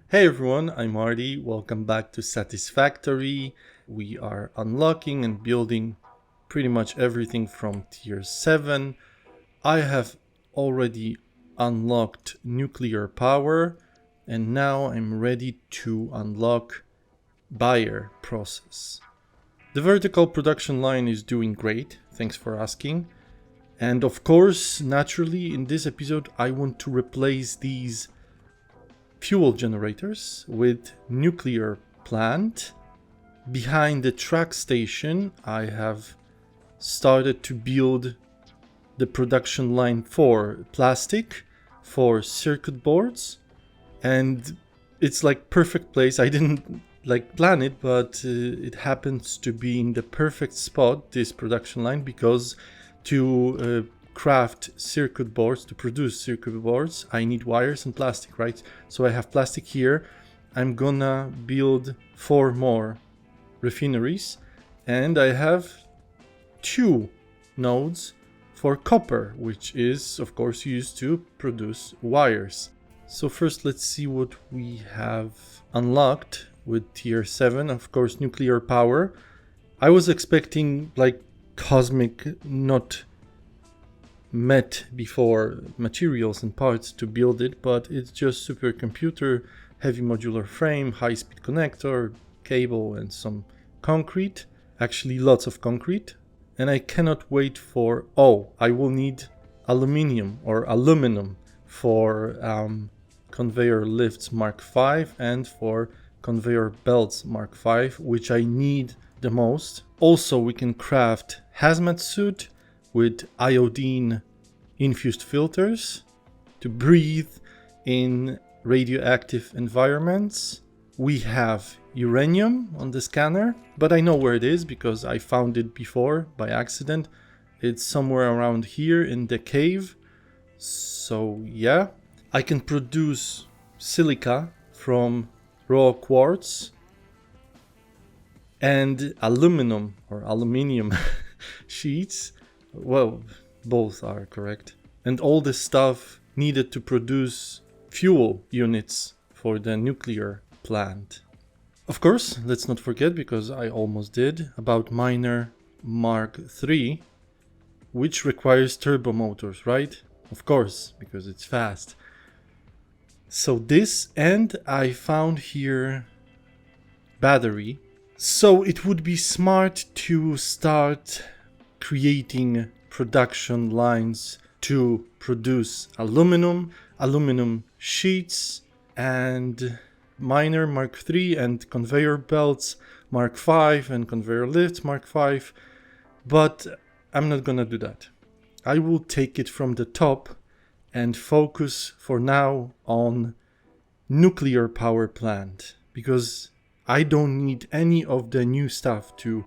Hey everyone, I'm Artie. Welcome back to Satisfactory. We are unlocking and building pretty much everything from tier 7. I have already unlocked nuclear power and now I'm ready to unlock buyer process. The vertical production line is doing great, thanks for asking. And of course, naturally, in this episode, I want to replace these fuel generators with nuclear plant. Behind the track station, I have started to build the production line for plastic, for circuit boards, and it's like perfect place. I didn't plan it, but it happens to be in the perfect spot, this production line, because to craft circuit boards, to produce circuit boards, I need wires and plastic, right? So I have plastic here. I'm gonna build 4 more refineries, and I have 2 nodes for copper, which is of course used to produce wires. So first let's see what we have unlocked with tier 7, of course nuclear power. I was expecting like cosmic, not met before materials and parts to build it, but it's just supercomputer, heavy modular frame, high-speed connector, cable, and some concrete. Actually, lots of concrete. And I cannot wait for... Oh, I will need aluminum for conveyor lifts Mark V and for conveyor belts Mark V, which I need the most. Also, we can craft hazmat suit with iodine infused filters to breathe in radioactive environments. We have uranium on the scanner, but I know where it is because I found it before by accident. It's somewhere around here in the cave. So yeah, I can produce silica from raw quartz and aluminum or aluminium sheets. Well, both are correct. And all the stuff needed to produce fuel units for the nuclear plant. Of course, let's not forget, because I almost did, about miner Mark III, which requires turbo motors, right? Of course, because it's fast. So this, and I found here battery. So it would be smart to start creating production lines to produce aluminum sheets, and miner Mark III, and conveyor belts Mark V, and conveyor lifts Mark V. But I'm not gonna do that. I will take it from the top and focus for now on nuclear power plant, because I don't need any of the new stuff to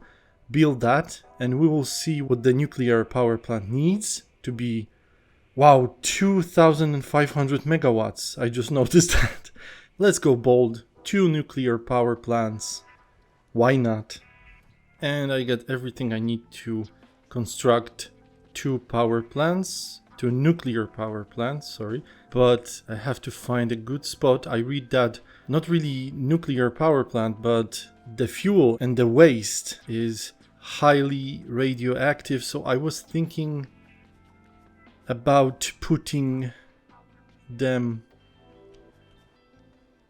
build that, and we will see what the nuclear power plant needs to be. Wow, 2,500 megawatts. I just noticed that. Let's go bold. 2 nuclear power plants. Why not? And I get everything I need to construct 2 power plants. 2 nuclear power plants, sorry. But I have to find a good spot. I read that not really nuclear power plant, but the fuel and the waste is highly radioactive. So I was thinking about putting them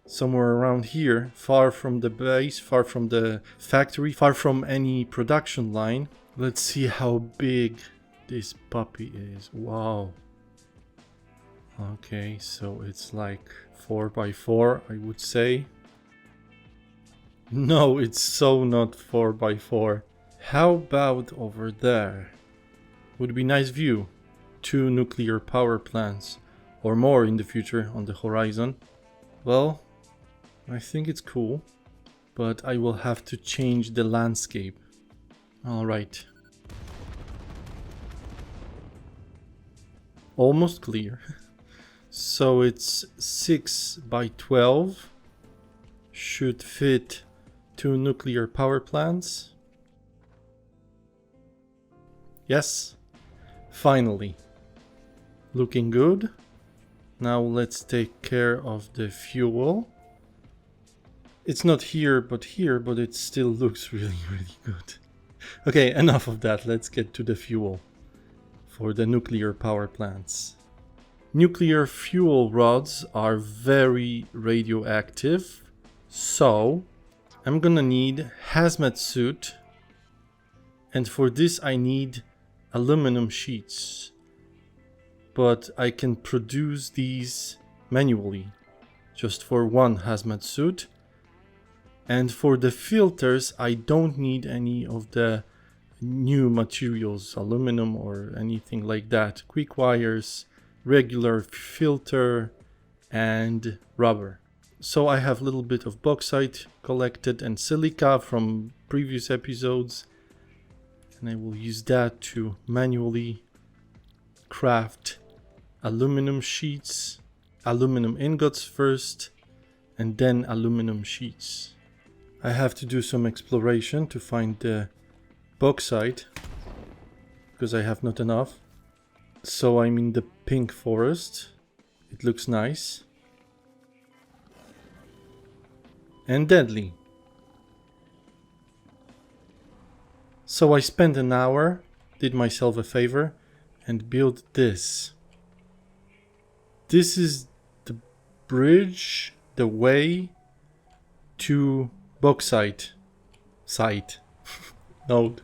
somewhere around here, far from the base, far from the factory, far from any production line. Let's see how big this puppy is. Wow. Okay, so it's like 4x4, I would say. No, it's so not 4x4. How about over there? Would be nice view. 2 nuclear power plants or more in the future on the horizon. Well, I think it's cool, but I will have to change the landscape. All right. Almost clear. So it's 6x12. Should fit 2 nuclear power plants. Yes, finally. Looking good. Now let's take care of the fuel. It's not here, but it still looks really, really good. Okay, enough of that. Let's get to the fuel for the nuclear power plants. Nuclear fuel rods are very radioactive, so I'm gonna need hazmat suit, and for this I need aluminum sheets, but I can produce these manually just for one hazmat suit. And for the filters I don't need any of the new materials, aluminum or anything like that. Quick wires, regular filter, and rubber. So I have a little bit of bauxite collected and silica from previous episodes, and I will use that to manually craft aluminum sheets, aluminum ingots first, and then aluminum sheets. I have to do some exploration to find the bauxite, because I have not enough. So I'm in the pink forest. It looks nice. And deadly. So I spent an hour, did myself a favor, and built this. This is the bridge, the way to bauxite site node.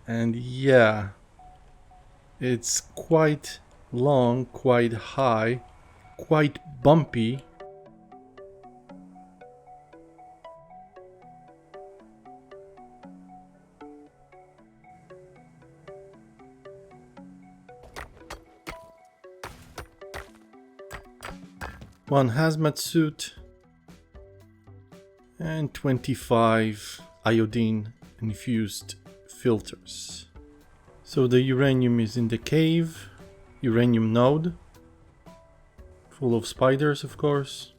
And yeah, it's quite long, quite high, quite bumpy. One hazmat suit and 25 iodine infused filters. So the uranium is in the cave, uranium node, full of spiders of course.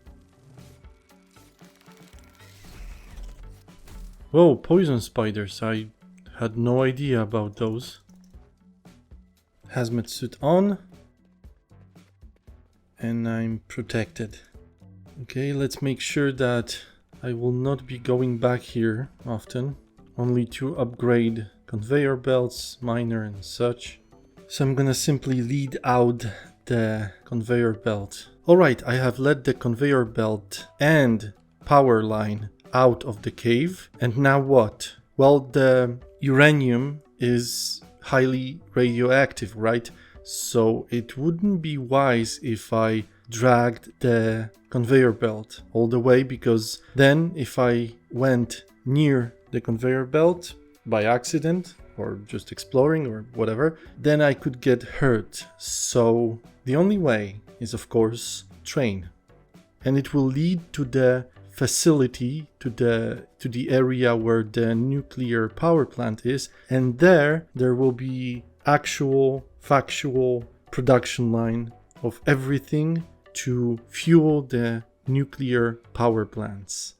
Whoa, poison spiders, I had no idea about those. Hazmat suit on. And I'm protected. Okay, let's make sure that I will not be going back here often. Only to upgrade conveyor belts, miner and such. So I'm gonna simply lead out the conveyor belt. Alright, I have led the conveyor belt and power line out of the cave. And now what? Well, the uranium is highly radioactive, right? So it wouldn't be wise if I dragged the conveyor belt all the way, because then if I went near the conveyor belt by accident or just exploring or whatever, then I could get hurt. So the only way is of course train, and it will lead to the facility, to the area where the nuclear power plant is, and there will be actual factual production line of everything to fuel the nuclear power plants.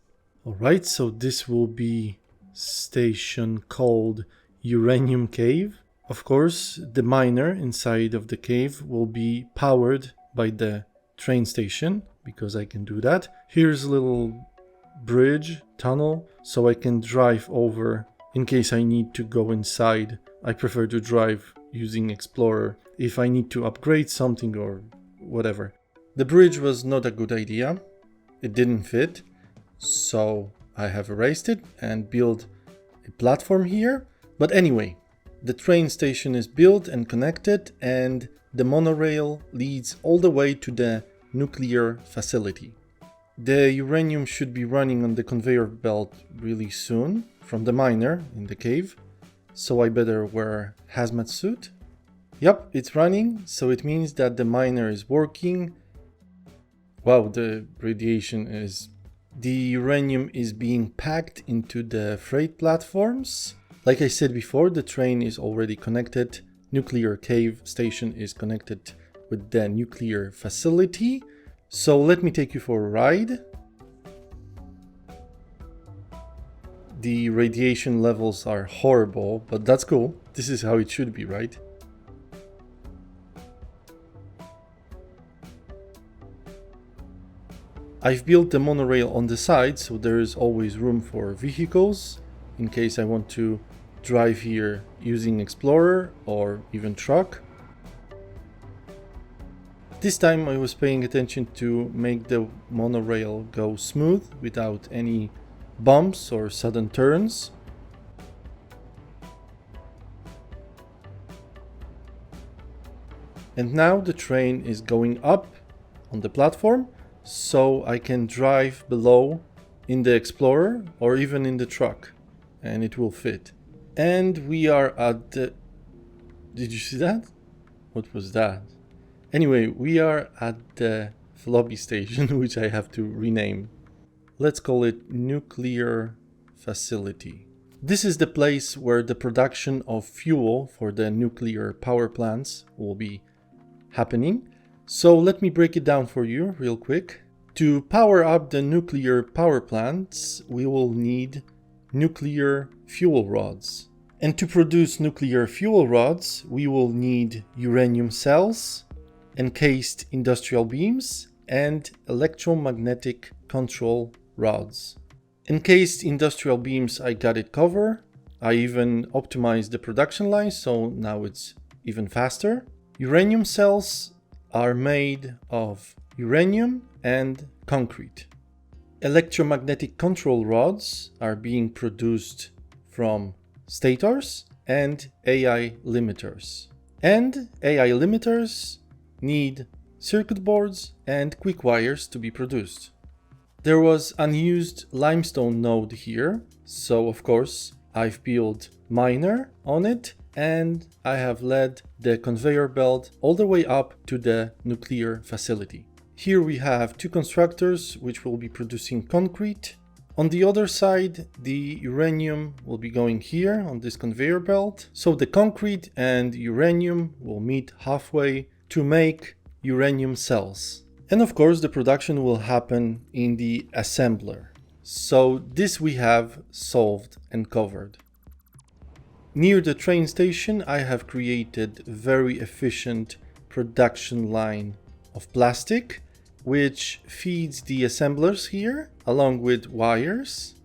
Alright, so this will be station called Uranium Cave. Of course, the miner inside of the cave will be powered by the train station, because I can do that. Here's a little bridge, tunnel, so I can drive over in case I need to go inside. I prefer to drive using Explorer if I need to upgrade something or whatever. The bridge was not a good idea. It didn't fit, so I have erased it and built a platform here. But anyway, the train station is built and connected, and the monorail leads all the way to the nuclear facility. The uranium should be running on the conveyor belt really soon from the miner in the cave. So I better wear hazmat suit. Yep, it's running, so it means that the miner is working. Wow, the radiation is... The uranium is being packed into the freight platforms. Like I said before, the train is already connected. Nuclear cave station is connected with the nuclear facility. So let me take you for a ride. The radiation levels are horrible, but that's cool. This is how it should be, right? I've built the monorail on the side, so there is always room for vehicles in case I want to drive here using Explorer or even truck. This time I was paying attention to make the monorail go smooth without any bumps or sudden turns. And now the train is going up on the platform, so I can drive below in the Explorer or even in the truck, and it will fit. And we are at the... Did you see that? What was that? Anyway, we are at the floppy station, which I have to rename. Let's call it Nuclear Facility. This is the place where the production of fuel for the nuclear power plants will be happening. So let me break it down for you real quick. To power up the nuclear power plants, we will need nuclear fuel rods. And to produce nuclear fuel rods, we will need uranium cells, encased industrial beams, and electromagnetic control rods. Encased industrial beams, I got it covered. I even optimized the production line, so now it's even faster. Uranium cells are made of uranium and concrete. Electromagnetic control rods are being produced from stators and AI limiters. And AI limiters need circuit boards and quick wires to be produced. There was unused limestone node here, so of course I've built miner on it, and I have led the conveyor belt all the way up to the nuclear facility. Here we have two constructors which will be producing concrete. On the other side, the uranium will be going here on this conveyor belt. So the concrete and uranium will meet halfway to make uranium cells. And of course, the production will happen in the assembler. So this we have solved and covered. Near the train station, I have created a very efficient production line of plastic, which feeds the assemblers here along with wires.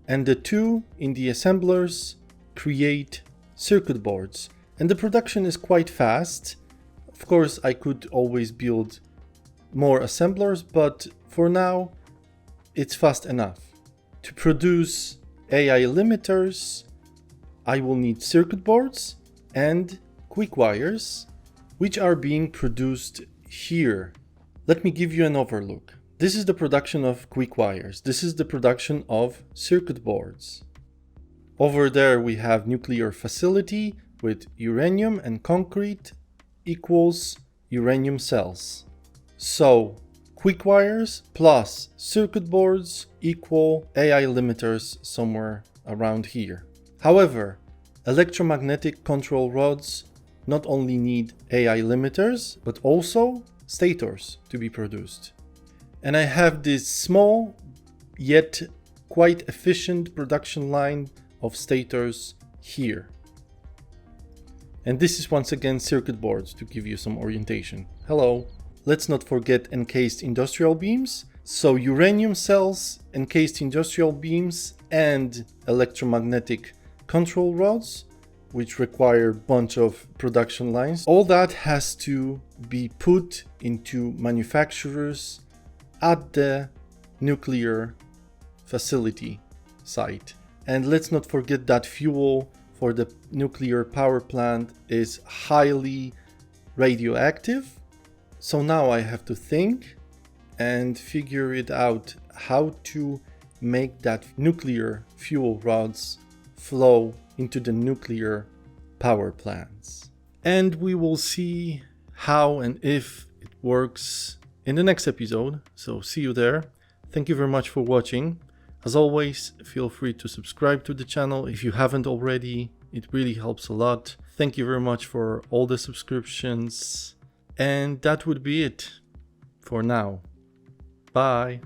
And the two in the assemblers create circuit boards. And the production is quite fast. Of course, I could always build more assemblers, but for now, it's fast enough. To produce AI limiters, I will need circuit boards and quick wires, which are being produced here. Let me give you an overlook. This is the production of quick wires. This is the production of circuit boards. Over there we have nuclear facility with uranium and concrete equals uranium cells. So quick wires plus circuit boards equal AI limiters somewhere around here. However, electromagnetic control rods not only need AI limiters, but also stators to be produced. And I have this small yet quite efficient production line of stators here. And this is once again circuit boards to give you some orientation. Hello. Let's not forget encased industrial beams. So uranium cells, encased industrial beams, and electromagnetic control rods, which require a bunch of production lines. All that has to be put into manufacturers at the nuclear facility site. And let's not forget that fuel for the nuclear power plant is highly radioactive. So now I have to think and figure it out how to make that nuclear fuel rods flow into the nuclear power plants. And we will see how and if it works in the next episode. So see you there. Thank you very much for watching. As always, feel free to subscribe to the channel if you haven't already. It really helps a lot. Thank you very much for all the subscriptions. And that would be it for now. Bye.